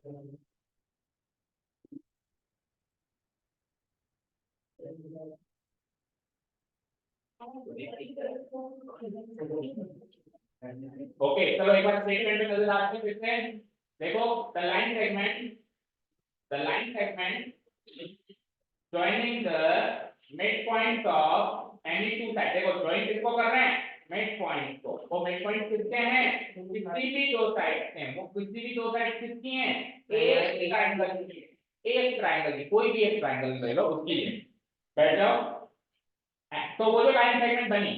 Okay चलो एक बार statement में नजर आते हैं फिर से। देखो the line segment joining the midpoint of any two sides। देखो ज्वाइन किसको कर रहे हैं, मिड पॉइंट को। वो मिड पॉइंट किसके हैं, किसी भी दो साइड हैं। वो किसी भी दो साइड किसकी हैं, एक ट्रायंगल की है, एक ट्रायंगल की, कोई भी एक ट्रायंगल ले लो उसकी है। बैठ जाओ। तो वो जो लाइन सेगमेंट बनी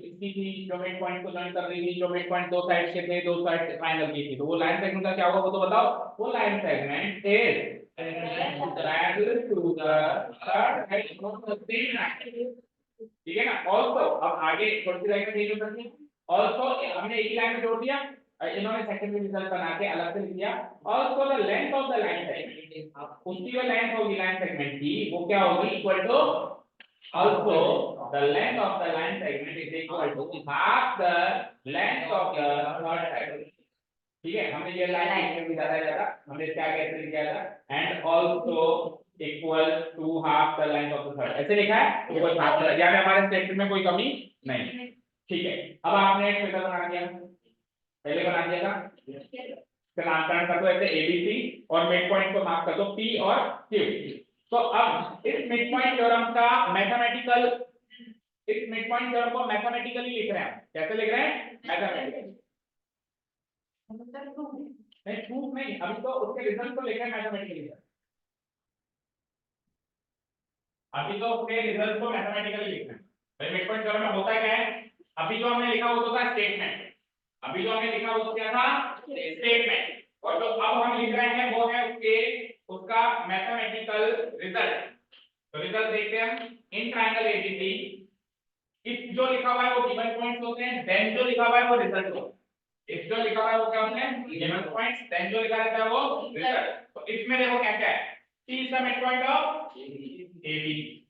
इसकी थी, जो मिड पॉइंट को जॉइन कर रही थी, जो मिड पॉइंट दो साइड के थे, दो साइड ट्रायंगल की थी, तो वो लाइन सेगमेंट का क्या होगा वो तो बताओ। वो line segment is parallel to the third edge of the same triangle। ठीक है ना। ऑल्सो अब आगे थोड़ी सी लाइन में चेंज हो सकती है। ऑल्सो हमने एक ही लाइन में जोड़ दिया, इन्होंने सेकंड रिजल्ट बना के अलग से लिख दिया। Also the length of the line segment, उसकी जो लेंथ होगी लाइन सेगमेंट की वो क्या होगी, equal to also the length of the line segment is equal to half the length of the third triangle। ठीक है, हमने ये लाइन सेगमेंट भी ज्यादा हमने क्या कैसे लिखा था, and also equal to half the length of the third, ऐसे लिखा है। तो कोई हाफ यानी हमारे स्टेटमेंट में कोई कमी नहीं। ठीक है, अब आपने एक फिगर बना दिया, पहले बना दिया था, फिर नामकरण कर दो ऐसे एबीसी और मिड पॉइंट को मार्क कर दो पी और क्यू। तो अब इस मिड पॉइंट थ्योरम का मैथमेटिकल, इस मिड पॉइंट थ्योरम को मैथमेटिकली लिख रहे हैं। कैसे लिख रहे हैं, मैथमेटिकली। नहीं प्रूफ नहीं, अभी तो उसके रिजल्ट को लेकर मैथमेटिकली है। अभी तो उसके रिजल्ट को मैथमेटिकली लिखना है। भाई मिड पॉइंट थ्योरम में होता क्या है, अभी जो हमने लिखा वो तो था स्टेटमेंट, अभी जो हमने लिखा वो क्या था, स्टेटमेंट। और जो अब हम लिख रहे हैं वो है उसके उसका मैथमेटिकल रिजल्ट। तो रिजल्ट देखते हैं हम। इन ट्रायंगल एबीसी इस जो लिखा हुआ है वो गिवन पॉइंट्स होते हैं, देन जो लिखा हुआ है वो रिजल्ट होता है। इस जो लिखा हुआ है वो क्या होता है, गिवन पॉइंट्स, देन जो लिखा रहता है वो रिजल्ट। तो इसमें देखो क्या क्या है, C is the midpoint of AB,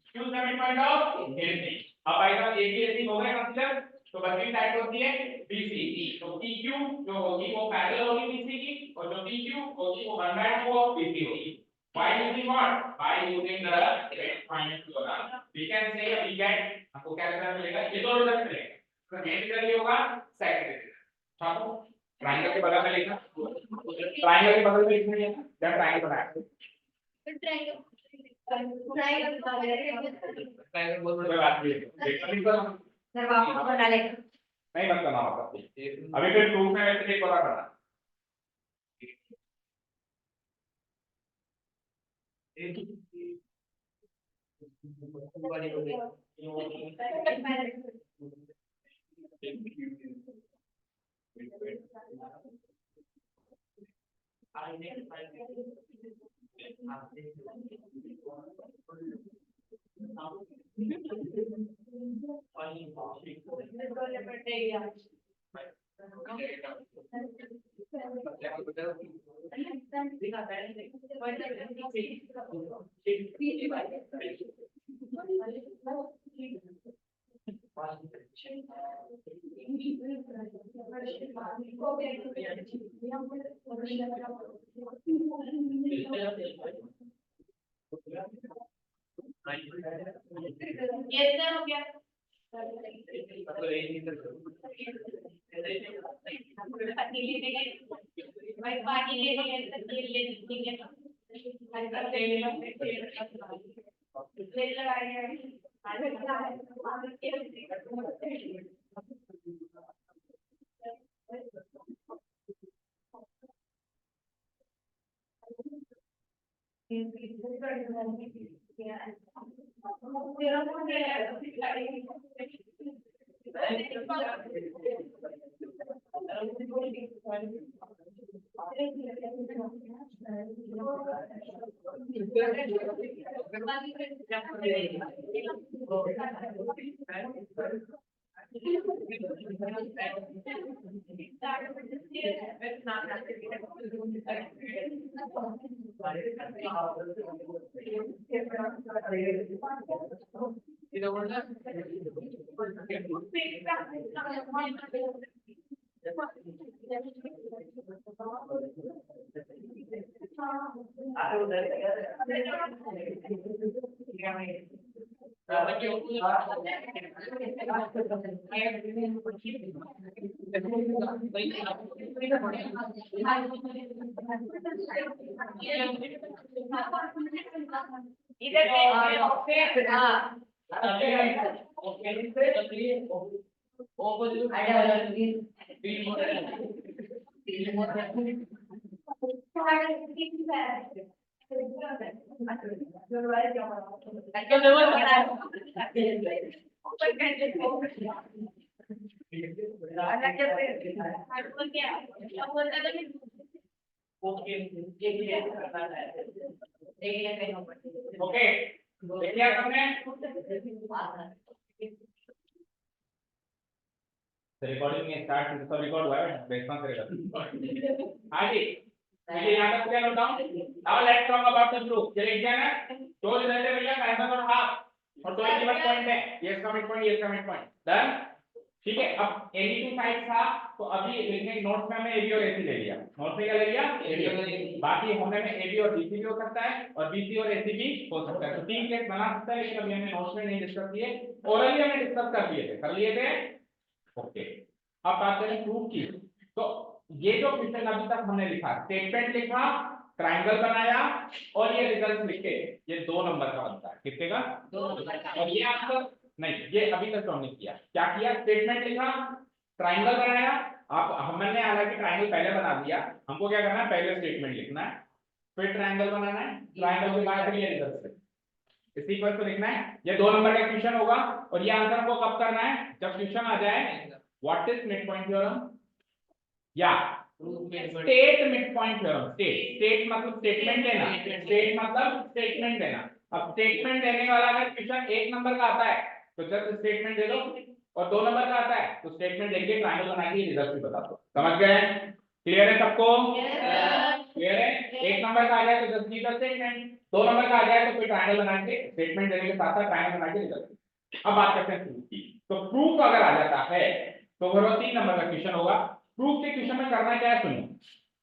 Q is the midpoint of AC। अब आएगा AB AC हो गए कंसीडर, तो बची साइड होती है BC। तो PQ जो होगी वो पैरेलल होगी BC की, और जो PQ होगी वो 1/2 वो BC होगी। By using what? By using the midpoint theorem, we can say we get, आपको क्या रिजल्ट मिलेगा, ये दो रिजल्ट मिलेंगे। तो मेन रिजल्ट ये होगा, सेकंड रिजल्ट। छापो ट्रायंगल के बगल में लिखना, ट्रायंगल के बगल में लिखना है जब ट्रायंगल बनाया ट्रायंगल बोल रहे बात नहीं सर, वापस बना ले, नहीं मत करना वापस। अभी फिर प्रूफ में वैसे एक और करना। ओके देखिए हमने रिकॉर्डिंग में स्टार्ट तो रिकॉर्ड हुआ है रेस्पॉन्स करेगा हाँ जी चलिए यहाँ तक क्लियर होता हूँ now let's talk about the group ये लिख दिया ना दो रिजल्ट है भैया माइनस और हाफ और दो गिवन पॉइंट है ये इसका मिड पॉइंट ये इसका मिड पॉइंट डन ठीक है अब एनी टू साइड था तो अभी लिखने नोट्स में हमने एबी और एसी ले लिया नोट्स में क्या ले लिया एबी और एसी बाकी होने में एबी और बीसी भी हो सकता है और बीसी और एसी भी हो सकता है तो तीन केस बना सकता है लेकिन अभी हमने नोट्स में नहीं डिस्कस किए ओरली हमने डिस्कस कर लिए थे ओके अब बात करें प्रूफ की तो ये जो क्वेश्चन अभी तक हमने लिखा स्टेटमेंट लिखा ट्रायंगल बनाया और ये रिजल्ट लिखे ये 2 नंबर का बनता है कितने का 2 नंबर का और ये आंसर नहीं ये अभी तक हमने किया क्या किया स्टेटमेंट लिखा ट्रायंगल बनाया आप हमने हालांकि ट्रायंगल पहले बना दिया हमको क्या करना है पहले स्टेटमेंट लिखना है फिर ट्रायंगल बनाना है ट्रायंगल के बाद फिर ये रिजल्ट इस इक्वल को लिखना है ये 2 नंबर का क्वेश्चन होगा और ये आंसर को कब करना है जब क्वेश्चन आ जाए what is mid point theorem या state mid point theorem state मतलब स्टेटमेंट देना स्टेट मतलब स्टेटमेंट देना अब स्टेटमेंट देने वाला अगर क्वेश्चन 1 नंबर का आता है तो जस्ट स्टेटमेंट दे दो और 2 नंबर का आता है तो स्टेटमेंट देके ट्रायंगल बना के रिजल्ट भी बता दो समझ गए क्लियर है सबको क्लियर है 1 नंबर का आ जाए तो just need the statement 2 number का आ जाए तो फिर ट्रायंगल बना के स्टेटमेंट देने के साथ साथ ट्रायंगल बना के रिजल्ट अब बात करते हैं प्रूफ की तो प्रूफ अगर आ जाता है तो वो 3 नंबर का क्वेश्चन होगा प्रूफ के क्वेश्चन में करना क्या है सुनो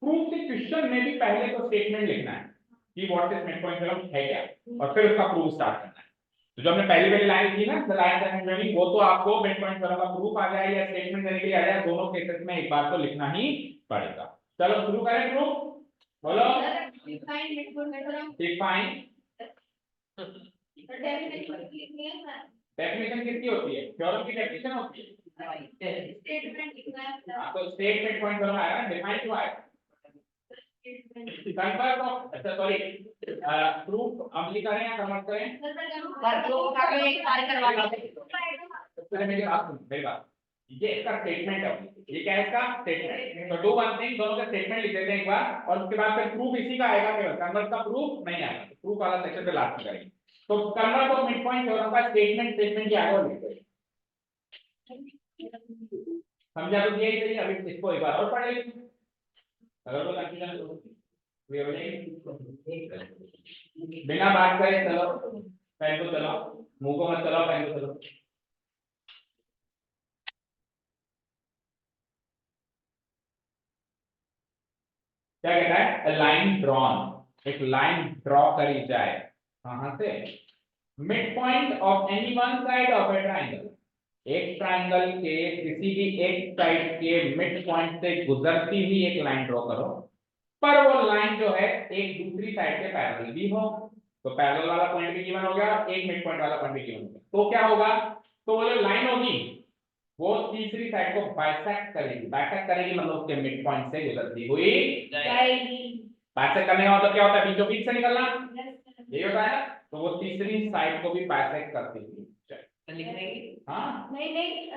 प्रूफ के क्वेश्चन में भी पहले तो स्टेटमेंट लिखना है कि what is mid point theorem है क्या और फिर उसका प्रूफ स्टार्ट करना है तो जो हमने पहली लाइन की ना द लाइन दैट वो तो आपको मिड पॉइंट थ्योरम का प्रूफ आ जाए या स्टेटमेंट देने के लिए आ जाए दोनों केसेस में एक बार तो लिखना ही पड़ेगा चलो शुरू करें प्रूफ बोलो डिफाइन डेफिनेशन किसकी होती है थ्योरम की डेफिनेशन होती है तो स्टेटमेंट पॉइंट थ्योरम आया ना डिफाइन क्यों आया कन्वर्ट ऑफ अच्छा सॉरी प्रूफ हम लिख रहे हैं या कन्वर्ट करें पहले मेरी बात सुन मेरी बात ये इसका स्टेटमेंट है ये क्या है इसका स्टेटमेंट तो डू वन थिंग दोनों का स्टेटमेंट लिख देते हैं एक बार और उसके बाद फिर प्रूफ इसी का आएगा केवल कन्वर्ट का प्रूफ नहीं आएगा प्रूफ वाला सेक्शन पे लास्ट में करेंगे तो convert of mid point theorem का स्टेटमेंट क्या है वो लिखते हैं समझा तो यही सही अभी इसको एक बार और पढ़ लेंगे अगर कोई कंफ्यूजन है तो क्लियर हो जाएगी बिना बात करे चलो पेन को चलाओ मुंह को मत चलाओ पेन को चलाओ क्या कहता है लाइन ड्रॉन एक लाइन ड्रॉ करी जाए कहां से mid point of any one side of A triangle एक ट्रायंगल के किसी भी एक साइड के मिड पॉइंट से गुजरती हुई एक लाइन ड्रॉ करो पर वो लाइन जो है एक दूसरी साइड के पैरेलल भी हो तो पैरेलल वाला पॉइंट भी गिवन हो गया एक मिड पॉइंट वाला पॉइंट भी गिवन हो गया तो क्या होगा तो वो जो लाइन होगी वो तीसरी साइड को बाइसेक्ट करेगी मतलब उसके मिड पॉइंट से गुजरती हुई जाएगी बाइसेक्ट करने का मतलब क्या होता है बीचों बीच से निकलना यही होता है ना तो वो तीसरी साइड को भी बाइसेक्ट करती हुई हाँ नहीं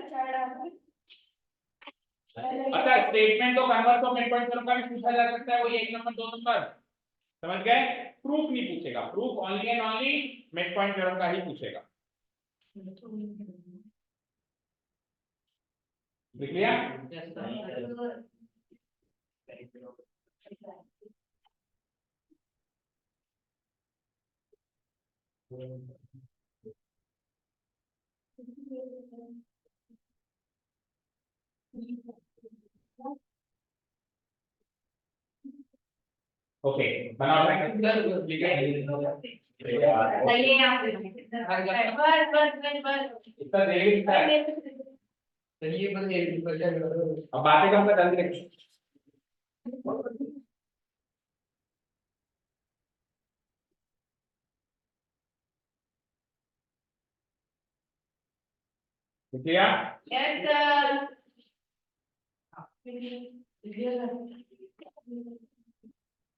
अच्छा स्टेटमेंट तो convert of mid point theorem का भी पूछा जा सकता है वो 1 नंबर 2 नंबर समझ गए प्रूफ नहीं पूछेगा proof only and only mid point theorem का ही पूछेगा लिख लिया ओके बनाओ इतना देरी है अब बातें कम कर जल्दी रखिए क्या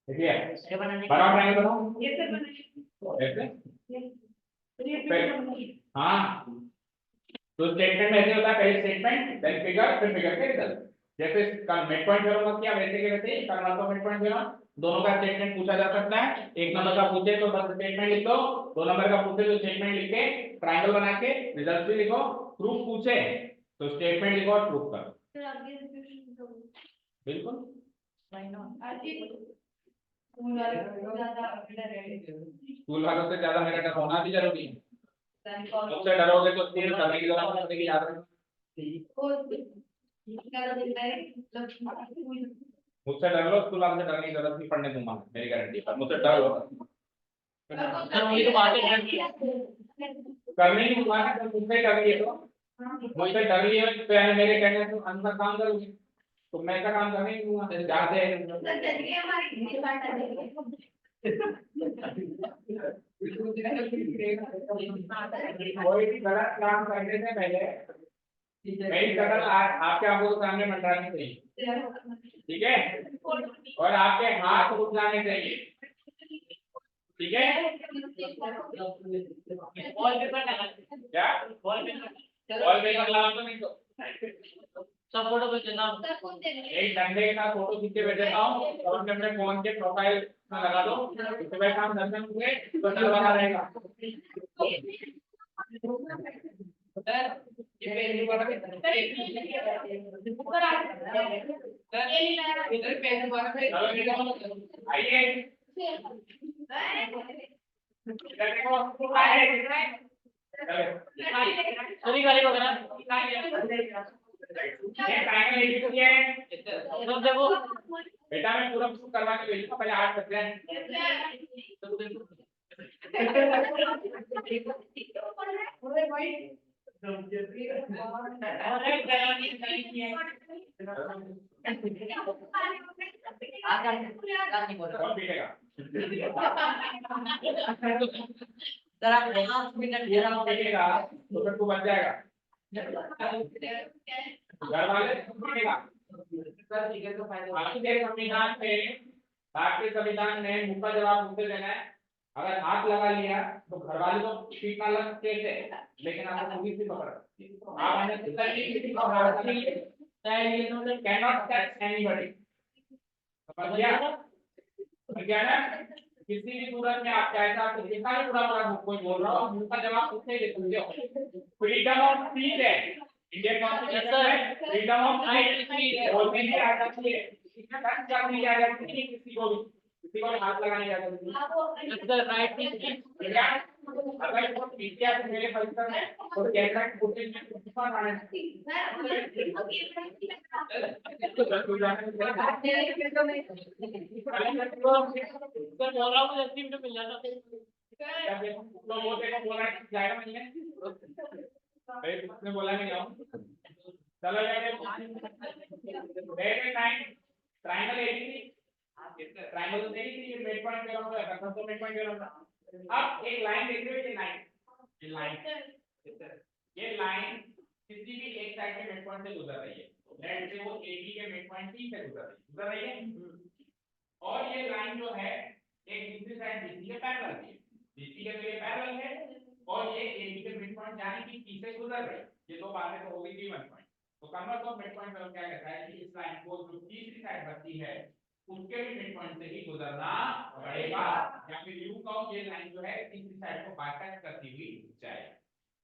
देखिए बनाओ ट्रायंगल बनाओ ऐसे हाँ तो स्टेटमेंट में ऐसे होता है पहले स्टेटमेंट देन फिगर फिर फिगर के रिजल्ट जैसे मिड पॉइंट थ्योरम किया वैसे के वैसे convert of mid point theorem दोनों का स्टेटमेंट पूछा जा सकता है एक नंबर का पूछे तो बस स्टेटमेंट लिख दो दो नंबर का पूछे तो स्टेटमेंट लिख के ट्रायंगल बना के रिजल्ट भी लिखो प्रूफ पूछे तो स्टेटमेंट लिखो और प्रूफ करो बिल्कुल स्कूल वालों से ज्यादा मेरा डर होना भी जरूरी है मुझसे डरोगे तो स्कूल में करने की जरूरत पड़ेगी याद रखना मुझसे डर लो स्कूल वालों से डरने की जरूरत नहीं पड़ने दूंगा मेरी गारंटी पर मुझसे डर लो करने ही दूंगा ना तो मुझसे डर लिए तो मुझसे डर लिए तो मेरे कहने से अंदर काम करूंगी तो मैं का काम करने ही दूंगा जाते हैं कोई भी गलत काम करने से पहले मेरी कदम आपके आंखों के सामने मंडरानी चाहिए ठीक है और आपके हाथ उठ जाने चाहिए ठीक है क्या वॉलपेपर लगा तो नहीं तो सब फोटो पे चलना एक डंडे के साथ फोटो खींच के भेज देता हूँ और अपने फोन के प्रोफाइल में लगा दो सुबह शाम दर्शन हुए तो डर लगा रहेगा आइए सॉरी गाली वगैरह ये ट्रायंगल एडिट किया है तो देखो बेटा मैं पूरा कुछ करवा के भेजूंगा पहले 8 बज जाए जरा 5 मिनट देगा तो फिर तू बच जाएगा घर वाले देगा सर ठीक है तो भारतीय संविधान में मुंह का जवाब मुझसे देना है अगर हाथ लगा लिया तो घर वाले तो ठीक ना लग सकते लेकिन आपको पुलिस भी पकड़ आप कैनॉट टच एनीबॉडी समझ गया ना किसी भी सूरत में आप चाहे तो जितना भी पूरा कोई बोल रहा हो मुंह का जवाब उससे ही दे फ्रीडम ऑफ स्पीच है इंडियन कॉन्स्टिट्यूशन में फ्रीडम ऑफ स्पीच बोलने की आजादी है इसमें टच करने की आजादी नहीं किसी को भी हाथ लगाने की आजादी नहीं राइट टू स्पीच अगर वो मीडिया से मेरे परिसर में तो कैसा फुटेज में कुछ आने तो बोल रहा हूँ 10 मिनट मिल जाता तो वो देखो बोला जाएगा नहीं है उसने बोला नहीं आऊं चलो जाएगा ट्रायंगल एबीसी ट्रायंगल तो देखी थी ये मिड पॉइंट पे होगा कंसम तो मिड पॉइंट पे होगा अब एक लाइन देख रहे हो ये लाइन किसी भी एक साइड के मिड पॉइंट से गुजर रही है लेट से वो एबी के मिड पॉइंट सी से गुजर रही है और ये लाइन जो है एक दूसरी साइड बीसी के पैरेलल है बीसी के तो ये पैरेलल है और ये एबी के मिड पॉइंट यानी कि सी से गुजर रही है ये दो बातें तो हो गई गिवन पॉइंट तो कन्वर्स ऑफ मिड पॉइंट क्या कहता है कि इस लाइन को जो तीसरी साइड बनती है उसके भी मिड पॉइंट से ही गुजरना पड़ेगा या फिर यूं कहो ये लाइन जो है तीसरी साइड को बाईपास करती हुई जाए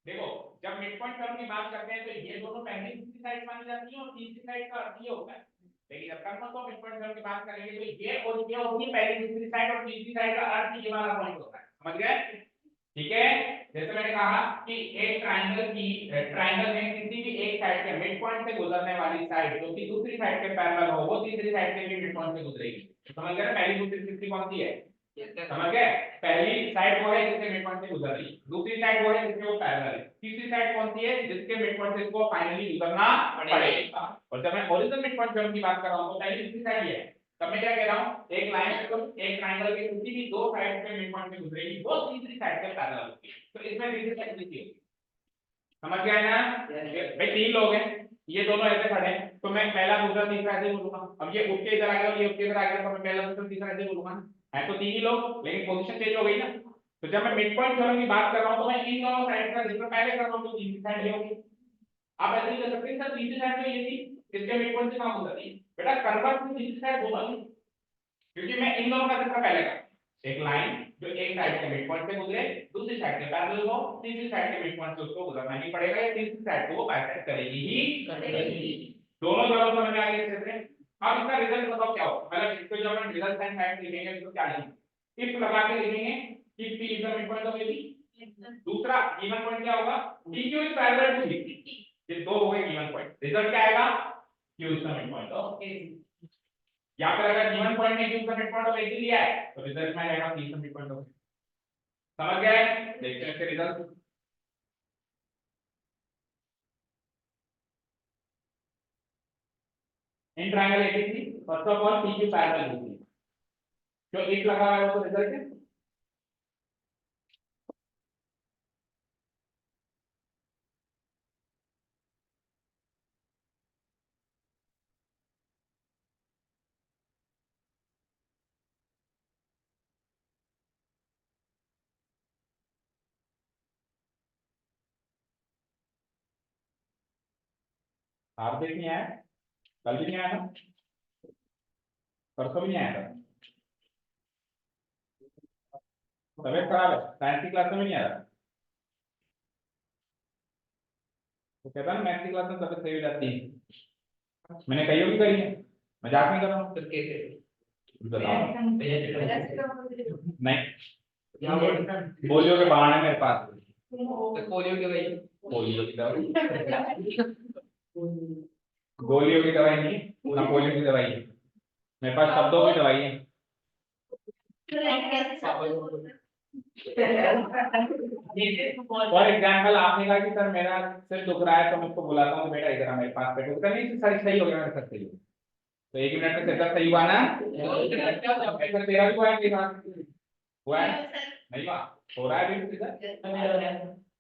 देखो जब मिड पॉइंट टर्म की बात करते हैं तो ये दोनों पहली दूसरी साइड मानी जाती है और तीसरी साइड का अर्थ ये होता है लेकिन जब converse of mid point term की बात करेंगे तो ये और ये होगी पहली दूसरी साइड और तीसरी साइड का अर्थ ये वाला पॉइंट होता है समझ गए ठीक है जैसे मैंने कहा कि एक ट्रायंगल में किसी भी एक साइड के मिड पॉइंट से गुजरने वाली साइड जो कि दूसरी साइड के पैरेलल हो वो तीसरी साइड के भी मिड पॉइंट से गुजरेगी समझ गए ना, पहली दूसरी तीसरी कौन सी है, समझ गए, पहली साइड वो है जिसके मिड पॉइंट से गुजर रही है, दूसरी साइड वो है जिसके वो पैरेलल है, तीसरी साइड कौन सी है जिसके मिड पॉइंट से इसको फाइनली गुजरना पड़ेगा। और जब मैं ओरिजिनल मिड पॉइंट ज्योमेट्री की बात कर रहा हूं तो पहली दूसरी साइड ये है, तब मैं क्या कह रहा हूं, एक लाइन है तो एक ट्रायंगल के किसी भी दो साइड के मिड पॉइंट से गुजरेगी वो तीसरी साइड से पैरेलल होगी, तो इसमें तीसरी साइड कितनी होगी, समझ गया ना, भाई तीन लोग हैं, ये दोनों ऐसे खड़े हैं तो मैं पहला दूसरा तीसरा ऐसे बोलूंगा, अब ये उठ के इधर आ गया और ये उठ के इधर आ गया तो मैं पहला दूसरा तीसरा ऐसे बोलूंगा, है तो तीन ही लोग लेकिन पोजीशन चेंज हो गई ना, तो जब मैं मिड पॉइंट थ्योरम की बात कर रहा हूं तो मैं इन दोनों साइड का जिक्र पहले कर रहा हूं तो तीसरी साइड ये होगी। आप ऐसे ही कर सकते हैं सर, तीसरी साइड तो ये थी इसके मिड पॉइंट से कहां गुजरती है, बेटा कन्वर्ट टू तीसरी साइड बोला नहीं, क्योंकि मैं इन दोनों का जिक्र पहले कर, एक लाइन जो एक साइड के मिड पॉइंट से गुजरे दूसरी साइड के पैरेलल हो, तीसरी साइड के मिड पॉइंट से उसको गुजरना ही पड़ेगा या तीसरी साइड को वो बाइसेक्ट करेगी ही करेगी, दोनों जगह समझ में आ गए क्षेत्र। अब इसका रिजल्ट बताओ क्या होगा, मतलब इसको जब हम रिजल्ट एंड फैक्ट लिखेंगे तो क्या लिखेंगे, इफ लगा के लिखेंगे कि p is the mid point of ab, दूसरा गिवन पॉइंट क्या होगा pq is parallel to dp, ये दो हो गए गिवन पॉइंट, रिजल्ट क्या आएगा q is the mid point of ab, या फिर अगर गिवन पॉइंट में q is the mid point of ac लिया है तो रिजल्ट में आएगा p is the mid point of, समझ गए, देखते हैं इसके result. In triangle ABC first of all PQ parallel होती है, जो एक लगा हुआ है वो तो रिजल्ट है, आप देख नहीं आया, कल भी नहीं आया था, परसों भी नहीं आया था, तबीयत खराब है, साइंस की क्लास में भी नहीं आया, तो कहता ना मैथ्स की क्लास में तबीयत सही हो जाती है, मैंने कई भी करी है, मजाक नहीं कर रहा हूँ, नहीं पोलियो के बहाने मेरे पास, पोलियो की दवाई, पोलियो की दवाई, गोलियों की दवाई नहीं ना पोलियो की दवाई है, मेरे पास शब्दों की दवाई है। फॉर एग्जाम्पल आपने कहा कि सर मेरा सिर दुख रहा है तो मैं उसको बुलाता हूँ बेटा इधर मेरे पास बैठो, तो नहीं सर सही हो गया मेरा सर सही हो, तो एक मिनट में सिर सही हुआ ना, ऐसा तेरा भी हुआ है, हुआ है नहीं हुआ, हो रहा है भी इधर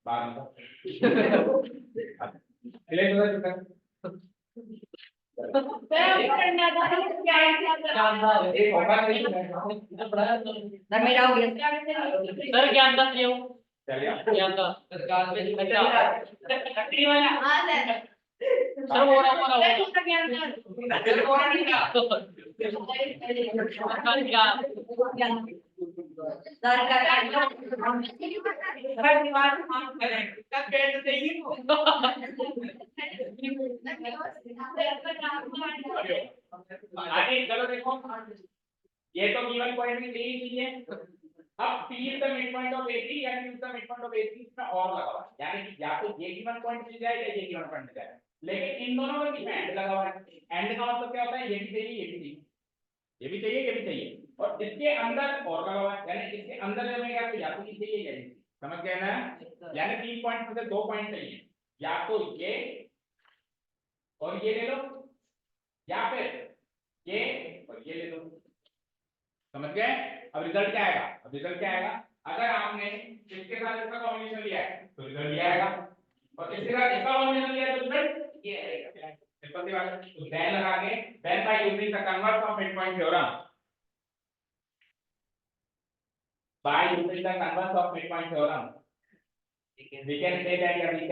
बाहर सर ज्ञान का क्यों ज्ञान का सर हो रहा आगे चलो देखो, ये तो गिवन पॉइंट में यही चीज है, अब P is the mid point of AC या Q is the mid point of AC इसमें और लगा हुआ है, यानी कि या तो ये गिवन पॉइंट मिल जाए या ये गिवन पॉइंट मिल जाए, लेकिन इन दोनों में बीच में एंड लगा हुआ है, एंड का मतलब क्या होता है, ये भी चाहिए ये भी चाहिए, ये भी चाहिए ये भी चाहिए, और इसके अंदर और लगा हुआ है, यानी इसके अंदर जब मैं क्या तो या तो ये चाहिए या ये, समझ गए ना, यानी 3 पॉइंट में से 2 पॉइंट चाहिए, या तो ये और ये ले लो या फिर ये और ये ले लो, समझ गए। अब रिजल्ट क्या आएगा, अब रिजल्ट क्या आएगा, अगर आपने इसके साथ इसका कॉम्बिनेशन लिया है तो रिजल्ट ये आएगा, और इसके साथ इसका कॉम्बिनेशन लिया है तो रिजल्ट ये आएगा, सिंपल सी बात है, तो देन लगा के then by using the converse of mid point theorem, by using the converse of midpoint theorem we can say that we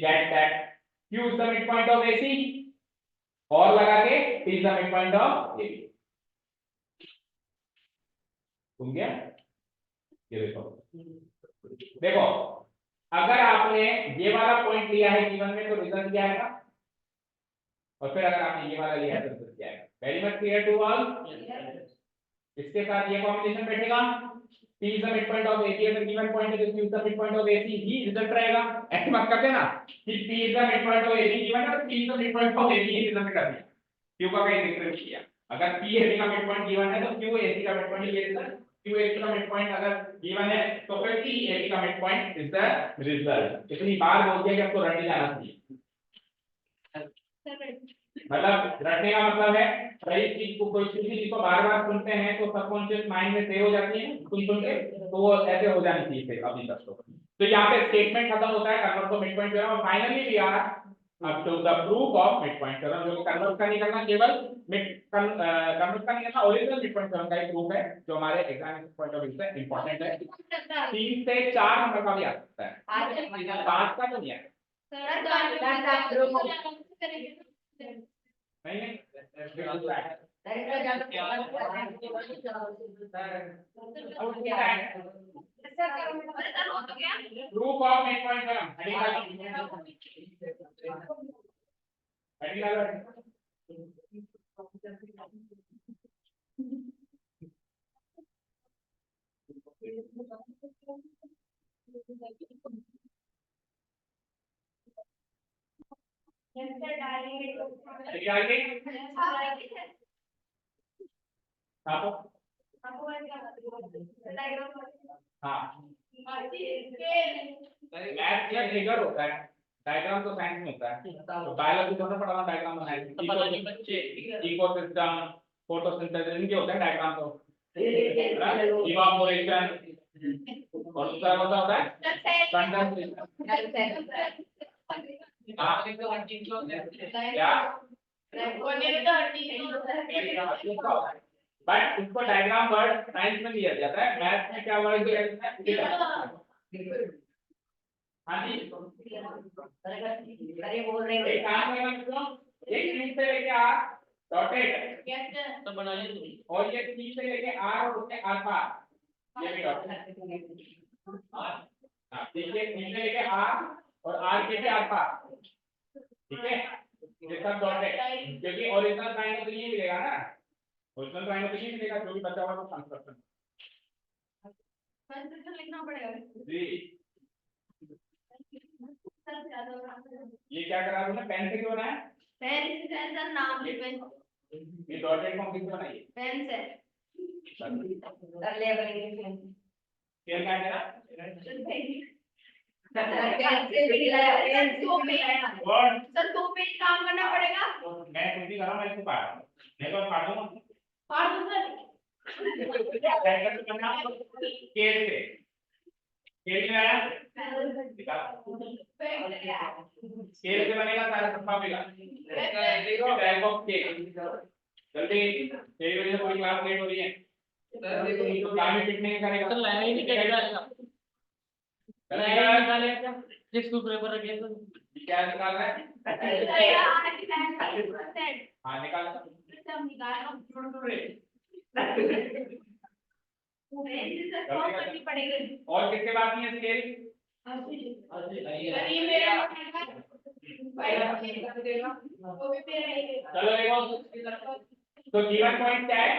get that Q is the midpoint of AC और लगा के P is the midpoint of AB, सुन गया, ये देखो देखो अगर आपने ये वाला पॉइंट लिया है गिवन में तो रिजल्ट क्या आएगा, और फिर अगर आपने ये वाला लिया है तो रिजल्ट क्या आएगा, very much clear to all, इसके साथ ये कॉम्बिनेशन बैठेगा, P is the midpoint of AB अगर गिवन पॉइंट है तो Q is the midpoint of AC he result रहेगा, ऐसे मत करते ना कि P is the midpoint of AB given है तो P is the midpoint of AB he result कर दिया, Q का कहीं जिक्र नहीं किया, अगर P AC का मिड पॉइंट गिवन है तो Q AC का मिड पॉइंट ये Q AC का मिड पॉइंट अगर गिवन है तो फिर P AC का mid point is the result. इतनी बार बोल दिया कि आपको रट जाना चाहिए, मतलब रटने का मतलब है सही चीज को, कोई चीज को बार बार सुनते हैं तो सबकॉन्शियस माइंड में सेव हो जाती है सुन के, तो वो ऐसे हो जानी चाहिए फिर अभी तक। तो यहाँ पे स्टेटमेंट खत्म होता है convert to mid point theorem, और finally we are up to the proof of mid point theorem, जो कन्वर्ट का नहीं करना, केवल कन्वर्ट का नहीं करना, ओरिजिनल मिड पॉइंट थ्योरम का ही प्रूफ है जो हमारे एग्जाम पॉइंट ऑफ व्यू से इंपॉर्टेंट है। 3 से 4 नंबर का भी आ सकता है, 5 का तो नहीं है। Proof of mid point theorem math में फिगर होता है, डायग्राम तो साइंस में होता है, तो बायोलॉजी दोनों पढ़ाना डायग्राम बनाना, इकोसिस्टम फोटोसिंथेसिस इनके होते हैं डायग्राम, तो इवापोरेशन और दूसरा होता है कंडेंसेशन। बट उसको डायग्राम वर्ड साइंस में दिया जाता है, मैथ में क्या वर्ड दिया जाता है? हाँ जी, अरे बोल रहे हैं एक काम करना बच्चों, एक क्यूब से लेके आर डॉटेड तो बनाइए और ये सी से लेके आर और उसके आर पार ये भी डॉटेड। हाँ देखिए सी से लेके आर और आर के भी आर पार, ठीक है, ये सब डॉटेड, क्योंकि ओरिजिनल ट्रायंगल तो ये मिलेगा ना, ओरिजिनल ट्रायंगल तो ये मिलेगा जो भी बचा हुआ वो कंस्ट्रक्शन लिखना पड़ेगा जी। ये क्या करा तुमने, पेन से क्यों बनाया? पेन से सर नाम लिखे, ये डॉटेड फॉर्म किससे बनाई? पेन से सर ले बनेंगे क्या क्या करा? सर 2 पेज काम करना पड़ेगा। मैं खुद ही कर रहा हूं, मैं इसको काट रहा हूं, नहीं तो काट दूंगा, काट दो सर। ट्रायंगल से बना स्केल से, स्केल में आया स्केल से बनेगा सारा सफा मिला, देखो टाइप ऑफ स्केल। जल्दी तेरी वजह से पूरी क्लास लेट हो रही है, तो क्लास में फिट नहीं करेगा तो लाइन ही नहीं करेगा, लाइन निकालेगा क्या जिसको पेपर रखे तो क्या निकाल रहा है? हाँ निकाल सब निकालो करनी पड़ेगी। और किसके बाद में स्केल? सर ये मेरा वो भी मेरा ही है। चलो देखो, तो गिवन पॉइंट क्या है,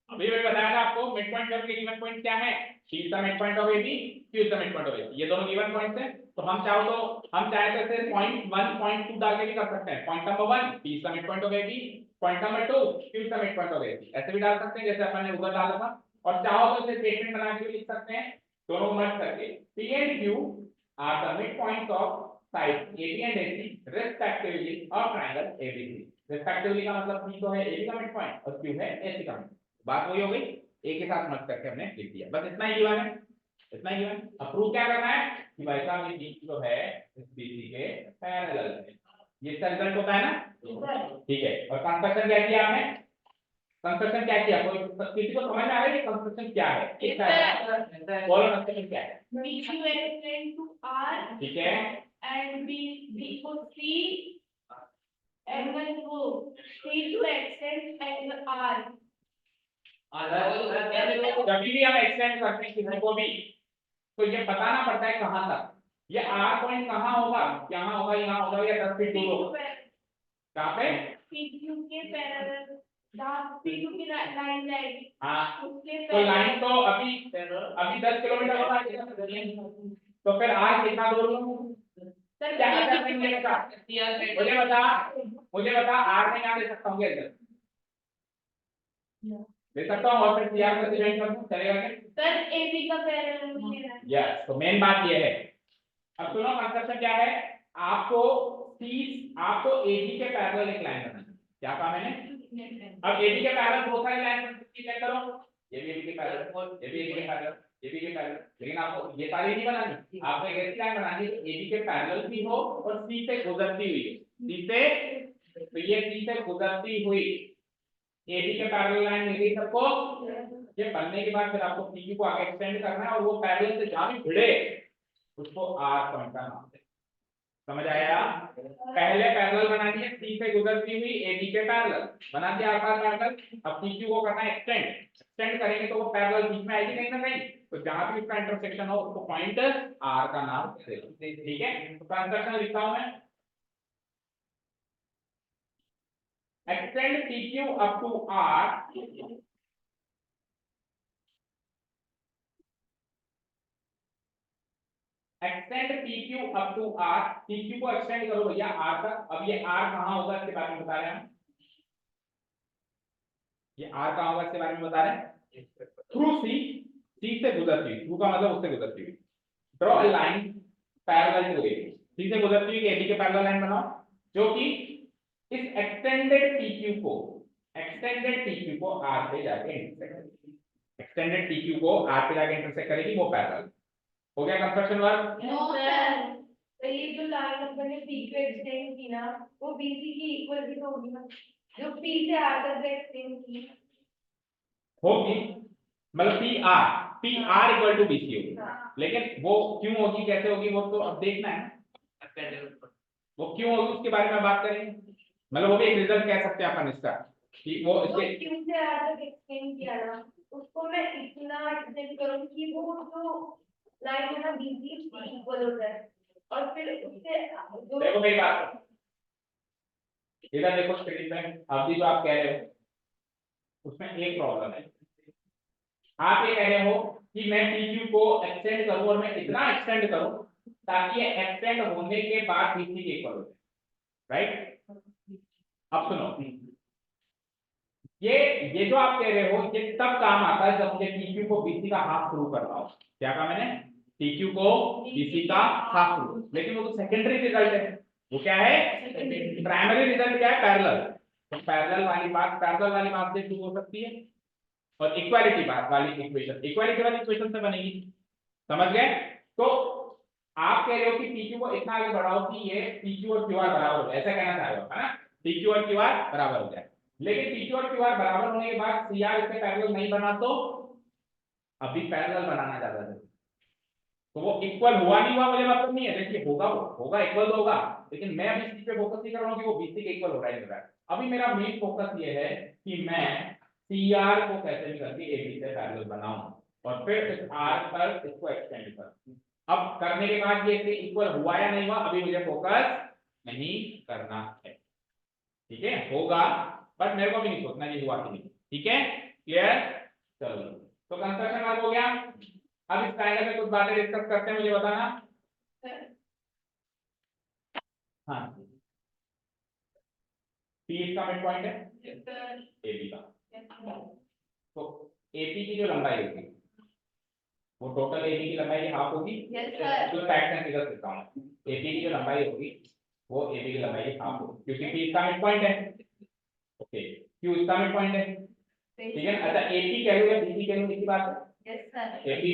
अभी मैं बताया था आपको मिड पॉइंट के गिवन पॉइंट क्या है, C is the mid point of A B, Q is the mid point of A B, ये दोनों गिवन पॉइंट्स हैं। तो हम चाहे तो इसे पॉइंट 1 पॉइंट 2 डाल के भी कर सकते हैं, point number 1 C is the mid point of AB, point number 2 Q is the mid point of AB, ऐसे भी डाल सकते हैं जैसे अपन ने ऊपर डाला था, और चाहो तो इसे स्टेटमेंट बना के भी लिख सकते हैं, दोनों मर्ज करके P and Q R the mid points of side AB and AC respectively of triangle ABC। respectively का मतलब P तो है AB का मिड पॉइंट और Q है AC का मिड, बात वही हो गई, एक के साथ मर्ज करके हमने लिख दिया, बस इतना ही गिवन है, इतना ही गिवन। अब प्रूव क्या करना है कि भाई साहब ये बीच जो है इस BC के पैरेलल है, ये इसका रिजल्ट होता है ना, ठीक है। और कंस्ट्रक्शन क्या किया आपने, कंस्ट्रक्शन क्या किया, कोई किसी को समझ में आ रहा है कि कंस्ट्रक्शन क्या है, किसका है, बोलो कंस्ट्रक्शन क्या है? PQ extend to R ठीक है, and B को C and then वो C to extend and R। कभी भी हम एक्सटेंड करते हैं किसी को भी तो ये बताना पड़ता है कहां तक, ये R पॉइंट कहां होगा, यहाँ होगा, यहाँ होगा या 10 फीट दूर होगा, कहां पे? PQ के पैरेलल PQ की लाइन जाएगी, हाँ उसके तो लाइन तो अभी 10 किलोमीटर होगा, तो फिर R कितना दूर होगा? सर क्या अच्छा मुझे बता R में क्या दे सकता हूँ, ले सकता हूँ और फिर सीआर को ज्वाइन कर दूं, चलेगा क्या? सर एबी का पैरेलल मुझे लेना है। यस, तो मेन बात ये है। अब सुनो कंसेप्शन क्या है, आपको आपको एबी के पैरेलल एक लाइन बनानी है। क्या कहा मैंने? अब एबी के पैरेलल बहुत सारी लाइन बनती है, चेक करो। ये भी एबी के पैरेलल, ये भी एबी के पैरेलल, ये भी के पैरेलल, लेकिन आपको ये सारी नहीं बनानी, आपको एक ऐसी लाइन बनानी है एबी के पैरेलल भी हो और सी से गुजरती हुई हो। सी से, तो ये सी से गुजरती हुई एबी के पैरेलल लाइन मिल गई सबको। ये बनने के बाद फिर आपको पीक्यू को आगे एक्सटेंड करना है और वो पैरेलल से जहां भी भिड़े उसको आर पॉइंट का नाम दे। समझ आया? पहले पैरेलल बनानी है सी से गुजरती हुई एबी के पैरेलल, बना दिया आर पैरेलल। अब पीक्यू को करना है एक्सटेंड, एक्सटेंड करेंगे तो वो पैरेलल बीच में आएगी कहीं ना कहीं, तो जहां भी उसका इंटरसेक्शन हो उसको पॉइंट आर का नाम दे दो। ठीक है, तो कंस्ट्रक्शन लिखता हूं मैं, extend PQ up to R, extend PQ up to R, PQ को extend करो भैया R तक। अब ये R कहाँ होगा इसके बारे में बता रहे हैं हम, ये R कहाँ होगा इसके बारे में बता रहे हैं, थ्रू C, C से गुजरती हुई, थ्रू का मतलब उससे गुजरती हुई। Draw a line parallel to AB, C से गुजरती हुई AB के पैरेलल लाइन बनाओ जो कि इस एक्सटेंडेड PQ को R पे जाके इंटरसेक्ट करेगी, एक्सटेंडेड PQ को R पे जाके इंटरसेक्ट करेगी, वो पैरेलल हो गया कंस्ट्रक्शन वर्क। नो सर, तो ये जो लाइन अपन ने पी को एक्सटेंड की ना, वो बीसी की इक्वल भी तो होगी ना, जो पी से आर तक एक्सटेंड की होगी, मतलब P R equal to BC होगी। लेकिन वो क्यों होगी, कैसे होगी, वो तो अब देखना है ना, वो क्यों होगी उसके बारे में बात करेंगे। मतलब वो भी एक रिजल्ट कह सकते हैं अपन इसका कि वो तो इसके क्यू से आर तक एक्सटेंड किया ना, उसको मैं इतना एक्सटेंड करूँ कि वो जो लाइन है ना बीसी इक्वल हो जाए, और फिर उससे जो देखो मेरी बात, इधर देखो स्क्रीन पे, अभी जो आप कह रहे हो उसमें एक प्रॉब्लम है। आप ये कह रहे हो कि मैं PQ को एक्सटेंड करूं और मैं इतना एक्सटेंड करूं ताकि ये एक्सटेंड होने के बाद BC के इक्वल हो जाए, राइट? अब सुनो, ये जो आप कह रहे हो ये तब काम आता है जब मुझे PQ को BC का हाफ थ्रू करना हो। क्या कहा मैंने? PQ को BC का हाफ थ्रू, लेकिन वो तो सेकेंडरी रिजल्ट है। वो क्या है? प्राइमरी रिजल्ट क्या है? पैरेलल। तो पैरेलल वाली बात से शुरू हो सकती है और इक्वालिटी बात वाली इक्वेशन, इक्वालिटी वाली इक्वेशन से बनेगी। समझ गए? तो आप कह रहे हो कि PQ को इतना आगे बढ़ाओ कि ये PQ और QR बराबर हो जाए, ऐसा कहना चाह रहे हो, है ना? PQ और QR बराबर हो जाए, लेकिन PQ और QR बराबर होने के बाद CR इससे पैरेलल नहीं बना तो अभी पैरेलल बनाना ज्यादा जरूरी। तो वो इक्वल हुआ नहीं हुआ मुझे मतलब नहीं है, देखिए होगा, वो होगा, इक्वल तो होगा, लेकिन मैं अभी इस पे फोकस नहीं कर रहा हूँ कि वो BC के इक्वल हो रहा है नहीं हो रहा है। अभी मेरा मेन फोकस ये है कि मैं CR को कैसे भी करके AB से पैरेलल बनाऊं और फिर इस R पर इसको एक्सटेंड करूं। अब करने के बाद ये इससे इक्वल हुआ या नहीं हुआ अभी मुझे फोकस नहीं करना है, ठीक है? होगा बट मेरे को भी नहीं सोचना ये हुआ कि नहीं, ठीक है? क्लियर? चलो, तो कंस्ट्रक्शन वर्क हो गया। अब इस ट्रायंगल में कुछ बातें डिस्कस करते हैं, मुझे बताना। हाँ, P इसका मिड पॉइंट है, AB का, तो AP की जो लंबाई होगी वो टोटल AB की लंबाई की हाफ होगी। तो फैक्ट एंड फिगर लिखता हूं, AP की जो लंबाई होगी वो AB की लंबाई की हाफ होगी क्योंकि P इसका मिड पॉइंट है, ओके, Q इसका मिड पॉइंट है, ठीक है? अच्छा, AP कह लूं या BC कह लूं, इसी बात है, AP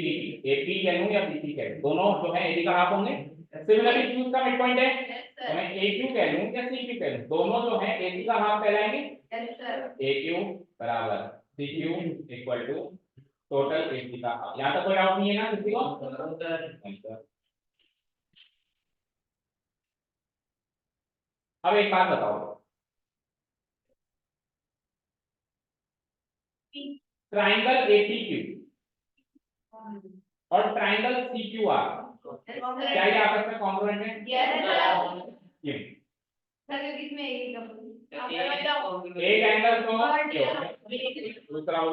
कह लूं या BC कह लूं, दोनों जो है AB का हाफ होंगे। सिमिलरली Q इसका मिड पॉइंट है, तो मैं AQ कह लूं या CQ कह लूं, दोनों जो है AC का हाफ कहलाएंगे। AQ बराबर CQ equal to total AC का हाफ। यहाँ तक कोई डाउट नहीं है ना किसी को? अब एक बात बताओ, ट्राइंगल APQ और ट्राइंगल CQR क्या ये आपस में कॉन्ग्रुएंट है? क्यों? एक एंगल तो दूसरा हो,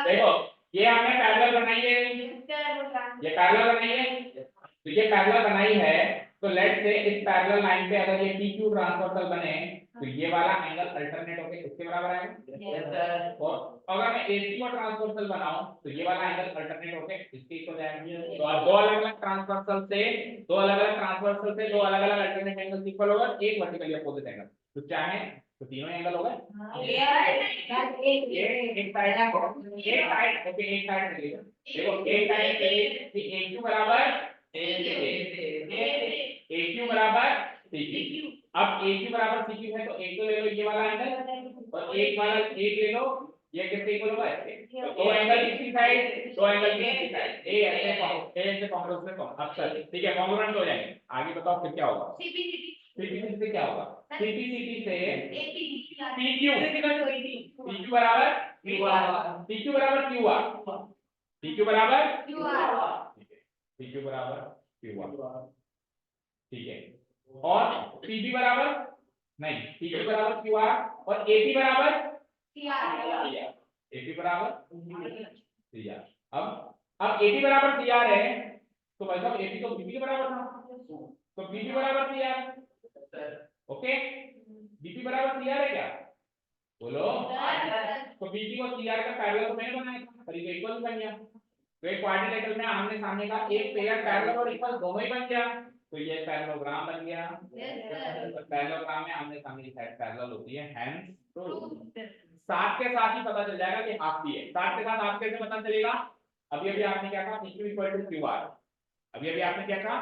देखो ये हमने पैरेलल बनाई है, ये पैरेलल बनाई है, तो ये पैरेलल बनाई है, तो लेट्स से इस पैरेलल लाइन पे अगर ये PQ ट्रांसवर्सल बने तो ये वाला एंगल अल्टरनेट होके इसके बराबर आएगा। और अगर मैं AC और ट्रांसवर्सल बनाऊं तो ये वाला एंगल अल्टरनेट होके इसके इक्वल जाएगा। तो दो अलग-अलग ट्रांसवर्सल से दो अलग-अलग अल्टरनेट एंगल इक्वल होगा, एक वर्टिकली अपोजिट एंगल। तो चाहे तो तीनों एंगल हो गए। ये एक साइड ओके, एक साइड देखो, एक साइड पे AQ बराबर AQ बराबर CQ। अब AQ बराबर CQ है तो एक तो ले लो ये वाला एंगल और एक वाला एक ले लो, ये किसके इक्वल होगा इसके। तो दो एंगल किसकी साइड, दो एंगल किसकी साइड, ए ऐसे कॉन्ग्रुएंट में अक्सर ठीक है, कॉन्ग्रुएंट हो जाएंगे। आगे बताओ फिर क्या होगा। CP से क्या होगा, CP से PQ बराबर PQ बराबर QR, PQ बराबर PQ बराबर QR ठीक है। और PB बराबर नहीं, PQ बराबर QR और AP बराबर AP बराबर CR। अब AP बराबर CR है तो भाई साहब AP तो BP के बराबर था, तो BP बराबर CR ओके। BP बराबर CR है क्या, बोलो। तो BP को CR का पैरेलल तो मैंने बनाया था, पर ये इक्वल बन गया। तो एक क्वाड्रिलेटरल में आमने सामने का एक पेयर पैरेलल और इक्वल दोनों ही बन गया, तो ये पैरेललोग्राम बन गया। तो पैरेललोग्राम में आमने सामने की साइड पैरेलल होती है, हेंस साथ के साथ ही पता चल जाएगा कि हाफ भी है। साथ के साथ आपको कैसे पता चलेगा, अभी आपने क्या कहा PQ QR, अभी आपने क्या कहा,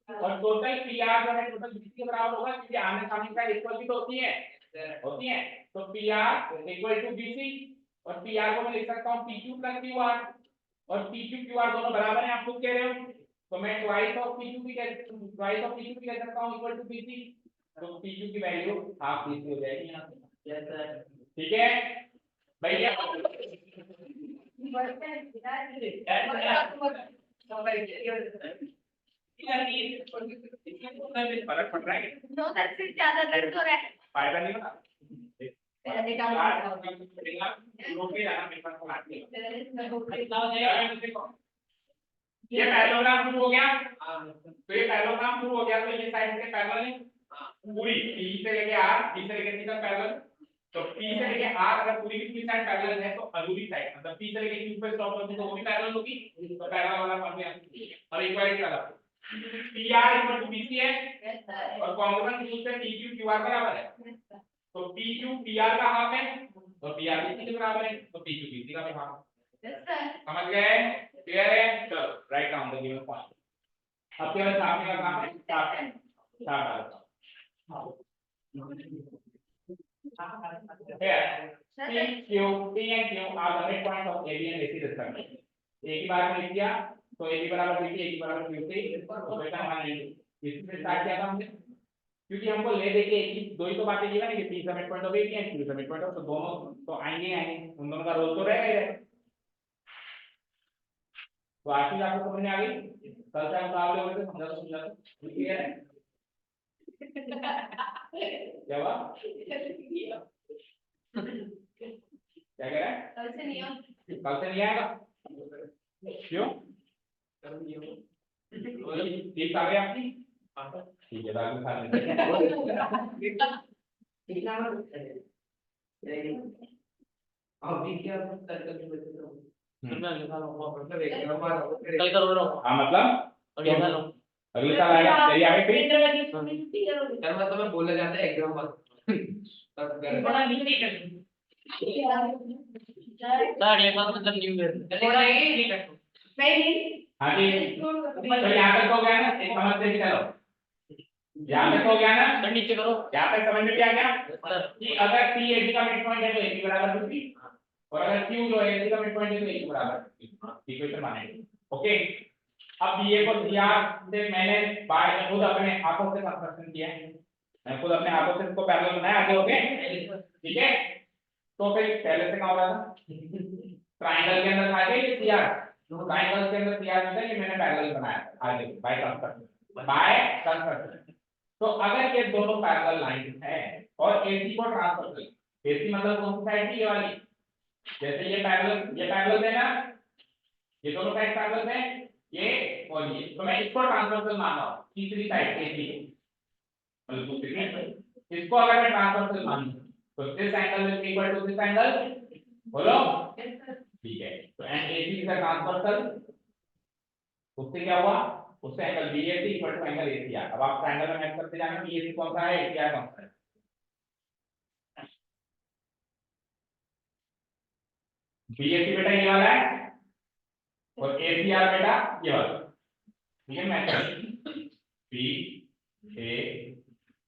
और टोटल PR जो है टोटल BC के बराबर होगा, क्योंकि आमने सामने का इक्वल भी तो होती है। तो PR इक्वल टू BC और PR को मैं लिख सकता हूँ PQ प्लस QR, और PQ QR दोनों बराबर हैं, आप खुद कह रहे हो, तो मैं ट्वाइस ऑफ PQ भी कह सकता हूँ इक्वल टू BC। तो PQ की वैल्यू हाफ BC हो जाएगी यहाँ से, ठीक है भैया। फर्क पड़ रहा है, ज्यादा दर्द हो रहा है। फायदा नहीं होगा। ये पैरेललोग्राम शुरू हो गया, तो ये पैरेललोग्राम शुरू हो गया, तो ये साइड से पैरेलल है पूरी, P से लेके R, P से लेके C तक पैरेलल। तो P से लेके R अगर पूरी की साइड पैरेलल है तो अधूरी साइड मतलब P से लेके Q पे स्टॉप होगी तो वो भी पैरेलल होगी, तो पैरेलल वाला फॉर्मूला और इक्वालिटी वाला PR इक्वल टू BC है और कॉन्ग्रुएंट रूल से PQ QR बराबर है। तो PQ PR का हाफ है और PR BC के बराबर है, तो PQ BC का भी हाफ है। समझ गए, क्लियर है। चलो write down the given point. अब केवल छापने का काम है, छाप Here PQ P and Q are the midpoints of AB and AC respectively। एक ही बार में लिख दिया, तो AB बराबर BC, AC बराबर QC, तो बेटा हमारे इससे स्टार्ट किया था हमने, क्योंकि हमको ले दे के एक ही दो ही तो बातें की ना कि P का midpoint of AB and Q का मिडपॉइंट ऑफ, तो दोनों तो आएंगे, उन दोनों का रोल तो रहेगा। तो आज की आपको समझ में आ गई, कल से मुकाबले होते समझा तो क्लियर है। क्या हुआ, क्या कह रहा है, कल से नहीं आएगा, क्यों, ठीक आ गई आपकी, ठीक है बाद में खा लेंगे। अभी क्या कल करो लो, हाँ मतलब अगले साल आएगा, तेरी आ गई यार मतलब मैं बोलना चाहता है एग्जाम बड़ा नहीं कर सर ये बात मतलब न्यू ईयर हाँ जी। तो यहाँ तक हो गया ना, एक समझते भी चलो, यहाँ तक हो गया ना, सर नीचे करो, यहाँ तक समझ में भी आ गया कि अगर P AB का मिडपॉइंट है तो AB बराबर B, और अगर Q जो है AC का मिडपॉइंट है तो AC बराबर इक्वेशन मानेंगे। ओके, अब BA को CR से मैंने खुद अपने हाथों से कंस्ट्रक्शन किया है, मैं खुद अपने हाथों से इसको पैरेलल बनाया, आगे हो गए, ठीक है। तो फिर पहले से क्या हो रहा था, ट्रायंगल के अंदर था ये CR, ट्रायंगल के अंदर CR था, ये मैंने पैरेलल बनाया आगे बाय कंस्ट्रक्शन। तो अगर ये दोनों पैरेलल लाइन है और AC को ट्रांसफर, AC मतलब कौन सी साइड की, ये वाली, जैसे ये पैरेलल है ना, ये दोनों साइड पैरेलल है, ये और ये, तो मैं इसको ट्रांसवर्सल मान रहा हूं तीसरी साइड AC, मतलब दूसरी साइड, इसको अगर मैं ट्रांसवर्सल मानूं तो this angle will be equal to this angle, बोलो। ठीक है, तो and AC is a transversal, उससे क्या हुआ, उससे angle BAC equal to angle ACR। अब आप ट्रायंगल में मैच करते जाना, BAC कौन सा है, ACR कौन सा है। BAC बेटा ये वाला है और ACR बेटा ये वाला, ठीक है। मैच BAC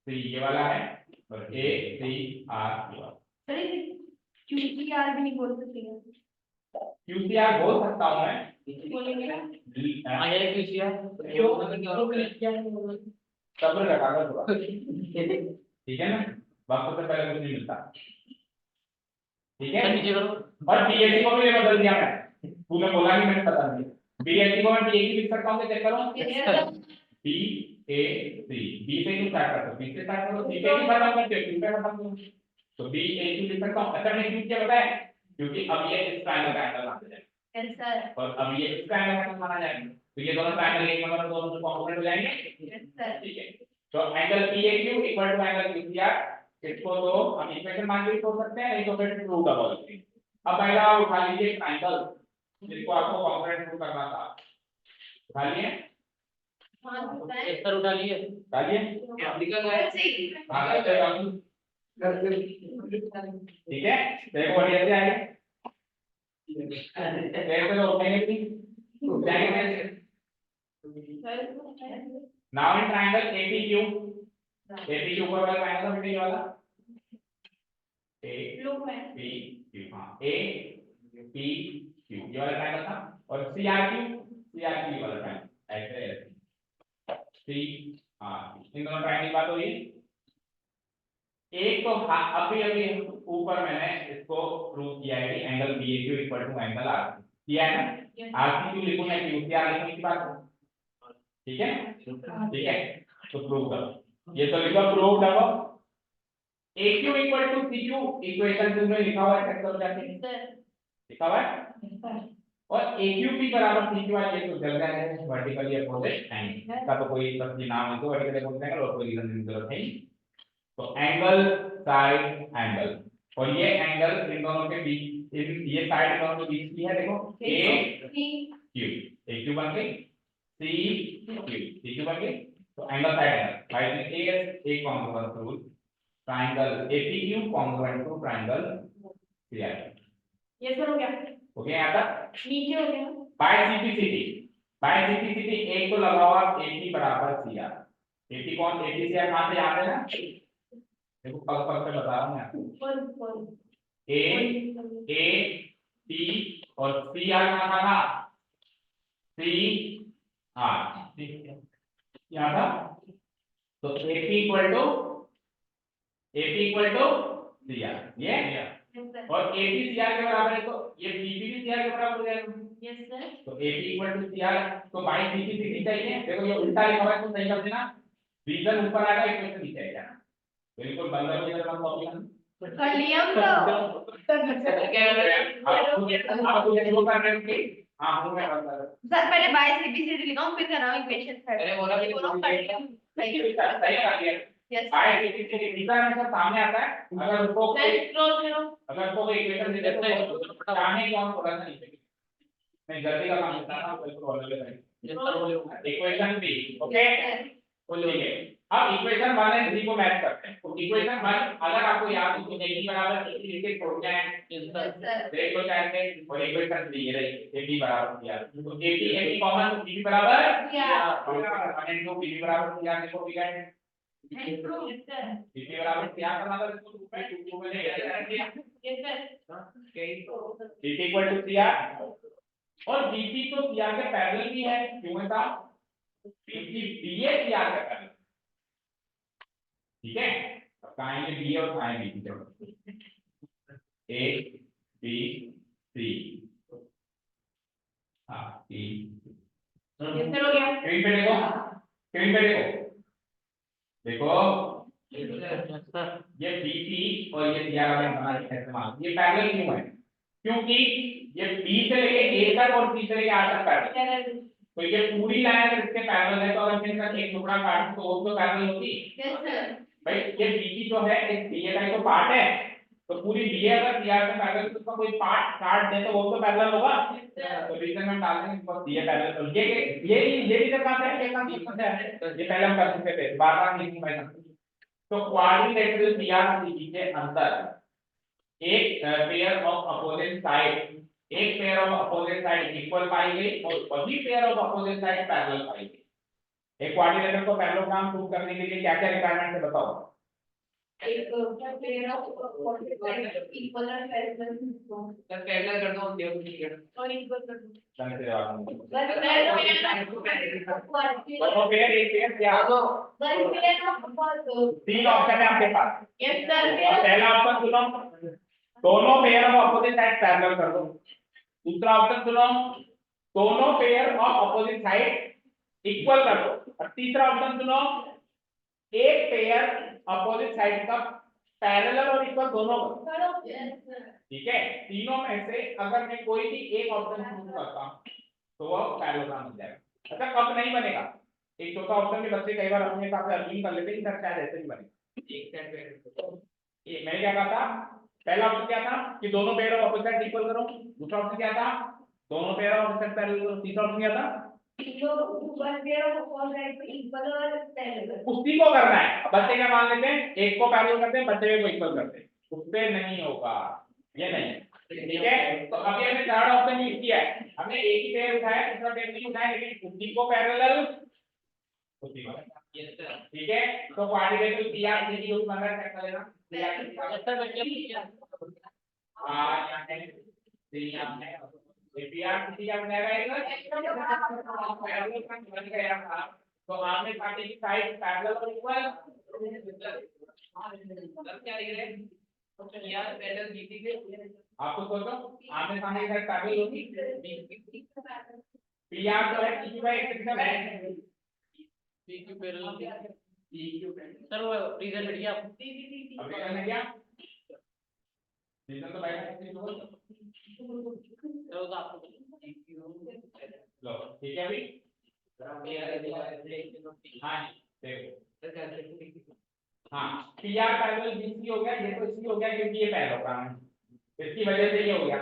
ये वाला है और ACR ये वाला। सर QCR भी नहीं बोल सकते हैं, QCR बोल सकता हूं मैं, बोलेंगे ना? ये QCR सब्र रखा कर थोड़ा, ठीक है ना, वक्त से पहले कुछ नहीं मिलता, ठीक है। और BAC को भी बदल दिया मैं, तूने बोला नहीं, मैंने बता दिया। BAC को मैं BAC लिख सकता हूँ, चेक करो, BAC, B से क्यों स्टार्ट करते हो, B से स्टार्ट करो, C पे क्यों खत्म करते हो, Q पे खत्म करो, तो BAC लिख सकता हूँ। अच्छा मैंने क्यों किया पता है, क्योंकि अब ये इस ट्रायंगल का एंगल माना जाएगा, यस सर, और अब ये इसका एंगल माना जाएगा, तो ये दोनों ट्रायंगल एक नंबर दोनों कॉम्पोनेंट हो जाएंगे, यस सर, ठीक है। तो angle PAQ equal to angle QCR, इसको तो हम इक्वेशन मान के छोड़ सकते हैं, नहीं तो फिर प्रूव कर सकते हैं। अब पहला उठा लीजिए ट्रायंगल जिसको आपको कॉम्पोनेंट प्रूव करना था, उठा लिए, हाँ सर, एक पर उठा लिए उठा लिए, निकल गए सही, हाँ करते हैं, ठीक है। देखो बढ़िया से आएगा, देखो तो उठेंगे भी, जाएंगे। Now in triangle APQ, APQ पर वाला ट्रायंगल मिलने वाला लोग हैं, APQ, हाँ APQ ये वाला ट्रायंगल था, और CRQ वाला ट्रायंगल, ऐसे CRQ, इन दोनों ट्रायंगल की बात हो रही है। एक तो अभी अभी ऊपर मैंने इसको प्रूव किया है कि angle BAQ equal to angle RQ किया है ना, RQ लिखूं या QCR लिखूं की बात, ठीक है, ठीक है। तो प्रूव करो, ये तो लिखो प्रूव करो, AQ equal to CQ equation 2 में लिखा हुआ है, चेक करो जाके, लिखा हुआ है, और AQP बराबर CQ ये तो जल जाएगा वर्टिकली अपोजिट एंगल, इसका तो कोई तस्वीर नाम है तो वर्टिकली अपोजिट एंगल और कोई रीजन की जरूरत नहीं। तो एंगल साइड एंगल, और ये एंगल इन दोनों के बीच, ये साइड इन दोनों के बीच की है, देखो AQ बन गई, CQ बन गई, तो angle side angle by this A congruent rule, triangle APQ congruent to triangle CRQ, ये सर हो गया, हो गया यहाँ तक। नीचे हो गया, बाय CPCT एक तो लगा हुआ AP बराबर CR, AP कौन, AP CR कहाँ से याद है ना, देखो पल पल पे बता रहा हूँ मैं आपको, A P और CR कहाँ था, CR यहाँ था, तो AP इक्वल टू CR, ये और AP CR के बराबर है, तो ये BP भी CR के बराबर हो जाएगा, यस सर, तो AP इक्वल टू CR, तो बाई CPCT चाहिए, देखो ये उल्टा लिखा हुआ है तो सही कर देना, रीजन ऊपर आएगा इक्वेशन नीचे आएगा, बिल्कुल बंद हो जाएगा कॉपी कर लिया हम तो, आपको ये शुरू कर रहे हो कि हां हूं मैं बंद कर, सर पहले बाय CPCT लिखाऊं फिर कर रहा हूं इक्वेशन थर्ड, अरे बोला कि सही कर दिया, यस बाय CPCT रीजन हमेशा सामने आता है, अगर उसको सर स्क्रॉल करो, अगर उसको इक्वेशन दे देते हैं चाहने कौन थोड़ा सा नीचे, मैं जल्दी का काम करता हूं, बिल्कुल ऑलरेडी है इक्वेशन बी, ओके ठीक है। अब इक्वेशन 1 और 3 को मैच करते हैं, तो इक्वेशन 1 अगर आपको याद हो तो AB बराबर AC लिख के छोड़ जाए, देख लो चाहे, और इक्वेशन 3 ये रही AB बराबर CR, तो AB कॉमन, तो BB बराबर CR, 1 and 2 BB बराबर CR, देखो बिगाड़ BB बराबर CR करना था, इसको 2 में ले BB इक्वल टू CR, और BB तो CR के पैरेलल भी है, क्यों है साहब, BB BA CR का पैरेलल, ठीक है। अब कहाँ है ये B और कहाँ है B, A B C, हाँ B, ये सर हो गया, स्क्रीन पे देखो, स्क्रीन पे देखो, देखो ये BP और ये CR हमें बना है इस्तेमाल, ये पैरेलल क्यों है, क्योंकि ये B से लेके A तक और C से लेके R तक पैरेलल है, तो ये पूरी लाइन अगर इसके पैरेलल है तो अगर मैं इसका एक टुकड़ा काटूं तो वो तो पैरेलल होगी, यस सर, भाई ये BC जो है एक BA का ही तो पार्ट है, तो पूरी BA अगर CR से पैरेलल तो उसका कोई पार्ट काट दे तो वो तो पैरेलल होगा, तो रीजन में डाल देंगे बिकॉज़ BA पैरेलल। तो ये रीजन कहां से है, ये कहां से है, ये पहले हम कर चुके थे, बार-बार नहीं लिखूंगा। तो क्वाड्रिलेटरल BRCB के अंदर एक पेयर ऑफ अपोजिट साइड, एक pair of opposite side equal पाई गई और वही pair of opposite side parallel पाई गई। एक क्वाड्रिलेटरल को पैरेललोग्राम प्रूव करने के लिए क्या-क्या रिक्वायरमेंट है बताओ। एक पेयर ऑफ इक्वल और पैरेलल सर पैरेलल कर दो हम देख लीजिए और इक्वल कर दो। ढंग से जवाब दो। बस दोनों पेयर एक पेयर क्या हो, तीन ऑप्शन है आपके पास। Yes sir. पहला ऑप्शन सुनो, दोनों pair of opposite side parallel कर दो। दूसरा ऑप्शन सुनो, दोनों pair of opposite side equal कर दो। और तीसरा ऑप्शन सुनो, एक पेयर अपोजिट साइड का पैरेलल और इक्वल दोनों कर। ठीक है, तीनों में से अगर मैं कोई भी एक ऑप्शन चूज करता हूं तो वो पैरेललोग्राम बन जाएगा। अच्छा कब नहीं बनेगा, एक चौथा ऑप्शन में बच्चे कई बार अपने हिसाब से अर्निंग कर लेते हैं कि सर शायद ऐसे नहीं बनेगा। एक सेट पे ये मैंने क्या कहा था, पहला ऑप्शन क्या था कि दोनों pair of opposite side equal करो, दूसरा ऑप्शन क्या था दोनों pair of opposite side parallel करो, तीसरा ऑप्शन क्या था उसी को करना है। अब बच्चे क्या मान लेते हैं, एक को पैरेलल करते हैं, बच्चे को इक्वल करते हैं, उससे नहीं होगा, ये नहीं। ठीक है, तो अभी हमने थर्ड ऑप्शन यूज किया है, हमने एक ही पेयर उठाया, दूसरा पेयर नहीं उठाया, लेकिन उसी को पैरेलल उसी को। यस सर ठीक है, तो क्वाड्रिलेटरल BRCB यूज बन रहा है, चेक कर लेना। यस सर बच्चे यहाँ है, यहाँ है, BRCB क्या बनेगा इधर, तो आमने सामने की साइड पैरेलल और इक्वल। सर क्या लिख रहे हैं तो यार पैरेलल बीसी से आपको सोचो आमने सामने की साइड पैरेलल होगी, PR जो है PQ का एक्सटेंशन है, पीक्यू पैरेलल PQ सर वो रीजन बढ़ गया अब करना क्या, रीजन तो बैठा तो आपको लो। ठीक है अभी, हाँ देखो, हाँ PR पैरेलल BC हो गया, ये तो इसलिए हो गया क्योंकि ये पैरेललोग्राम है, इसकी वजह से ये हो गया।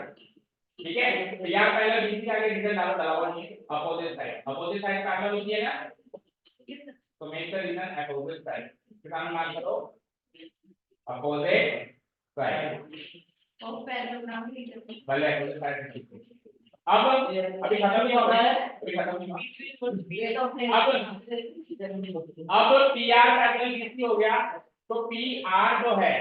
ठीक है, PR पैरेलल BC आगे रीजन डालो, डाला हुआ नहीं है, अपोजिट साइड पैरेलल होती है ना, तो make the reason opposite side, किसान मान करो अपोजिट साइड और पैरेललोग्राम भले अपोजिट साइड। अब अभी खत्म नहीं हो रहा है, अभी खत्म नहीं हुआ। अब PR पैरेलल BC हो गया, तो PR जो है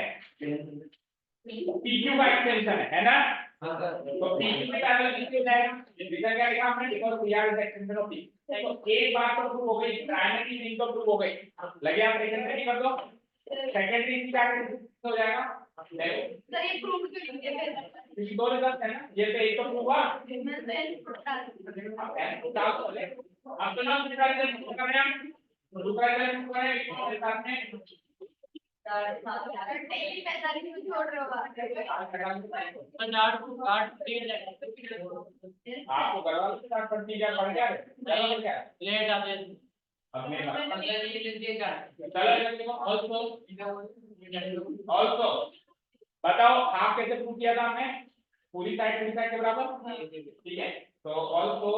PQ का एक्सटेंशन है ना, तो PQ में पैरेलल BC हो जाएगा। रीजन क्या लिखा हमने, because PR is extension of PQ। तो एक बात तो प्रूव हो गई, प्राइमरी लिंक तो प्रूव हो गई, लगे आप सेकेंडरी कर दो, सेकेंडरी की क्या हो जाएगा, देखो सर ये प्रूव क्यों दो रिजल्ट है ना, ये तो एक तो प्रूव हुआ, अब तो ना दूसरा रिजल्ट प्रूव कर रहे हैं, दूसरा रिजल्ट प्रूव कर रहे हैं और साथ में छोड़ रहे आपको करवा लो स्टार्ट करती क्या पड़ गया क्या लेट आप अपने ऑल्सो ऑल्सो बताओ हाफ कैसे प्रूव किया था हमने, पूरी साइड के बराबर। ठीक है, तो ऑल्सो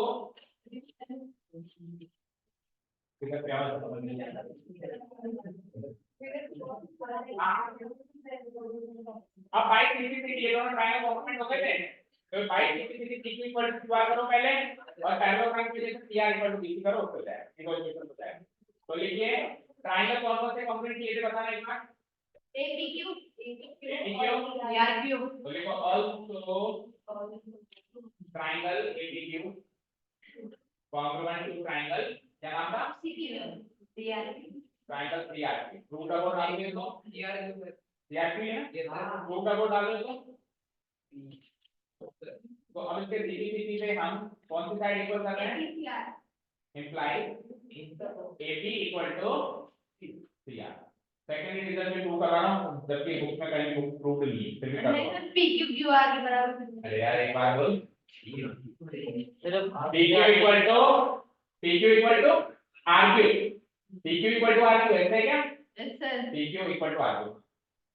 किधर पे आवाज समझ नहीं आता, अब बाई सीधी ये दोनों ट्रायंगल कॉम्पोनेंट हो गए थे, तो बाई सीधी PQ इक्वल टू QR करो पहले और पैरेललोग्राम के लिए PR इक्वल टू BC करो, हो जाएगा इक्वेशन हो जाएगा। तो लिखिए ट्रायंगल कौन से कॉम्पोनेंट किए थे बताना एक बार, PQ तो लिखो also triangle APQ congruent to triangle, क्या नाम था, ट्रायंगल CRP, रूट का कोड डाल दिए तो CRP है ना, रूट का कोड डाल दो तो अब इसके DBC पे हम कौन सी साइड इक्वल कर रहे हैं, imply AP equal to CR। Second result में प्रूव कर रहा हूं, जबकि बुक में कहीं प्रूफ नहीं है, फिर भी कर रहा हूं। PQ QR के बराबर। अरे यार एक बार बोल, PQ equal to RQ, PQ equal to RQ ऐसे है क्या, Yes, sir. PQ equal to R2,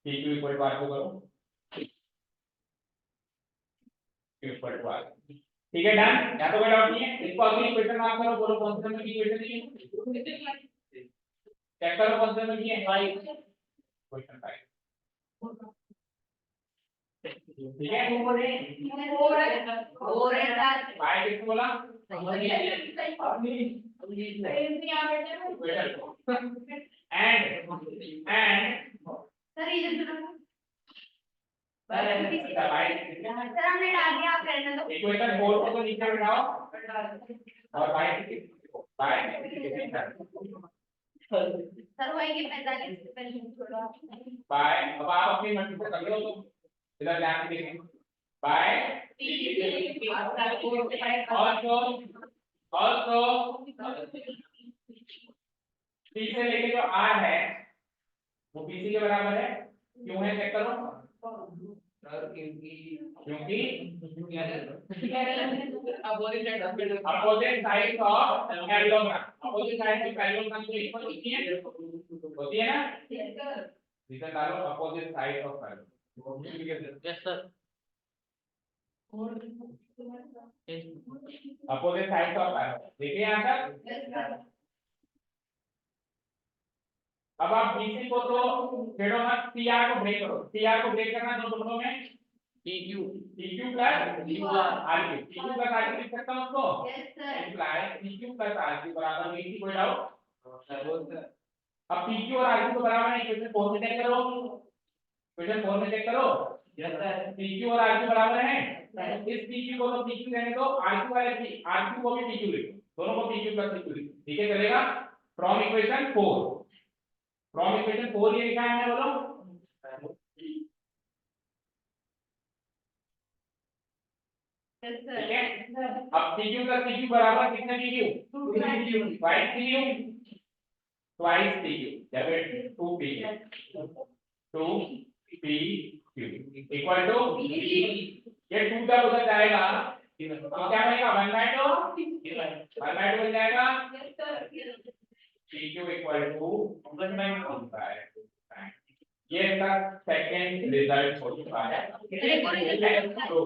PQ equal to R2 करो, इक्वल टू R2। ठीक है, डन। या तो कोई डाउट नहीं है, इसको अगली इक्वेशन मार्क करो, बोलो कौन सी नंबर की इक्वेशन है, चेक करो कौन सी नंबर की है, 5, क्वेश्चन 5। ठीक है, फाइव किसने बोला, एंड सर ये जो सर हमने डाल दिया, आप करना तो इक्वेशन 4 को तो नीचे बिठाओ और फाइव सर वही के 45 पहले थोड़ा बाय, अब आप अपनी मर्जी से कर लो, इधर ध्यान से देखें, बाय ऑल्सो सी से लेके जो आर है वो बीसी के बराबर है, क्यों है चेक करो, सर क्योंकि opposite side of parallelogram, opposite side of parallelogram तो इक्वल होती है ना, रीजन डालो opposite side of parallelogram. Yes sir opposite side of parallelogram, देखिए यहाँ तक। अब आप BC को तो छेड़ो मत, CR को ब्रेक करो, CR को ब्रेक करना दोनों में PQ plus RQ, PQ plus RQ लिख सकता हूँ उसको, इम्प्लाई PQ प्लस RQ बराबर में इसी, कोई डाउट। अब PQ और RQ को बराबर है, इक्वेशन 4 में चेक करो, इक्वेशन 4 में चेक करो, यस सर PQ और RQ बराबर है, इस PQ को तो PQ रहने दो, RQ को भी PQ लिखो, दोनों को PQ प्लस PQ लिखो, ठीक है चलेगा। फ्रॉम इक्वेशन 4 ये लिखा है, बोलो ठीक है। अब PQ प्लस PQ बराबर कितने PQ, 2PQ, twice PQ, या फिर 2PQ इक्वल टू ये 2 जब उधर जाएगा तो क्या बनेगा, 1/2 बन जाएगा, PQ इक्वल टू 1/2। ये इसका सेकंड रिजल्ट हो चुका है, तो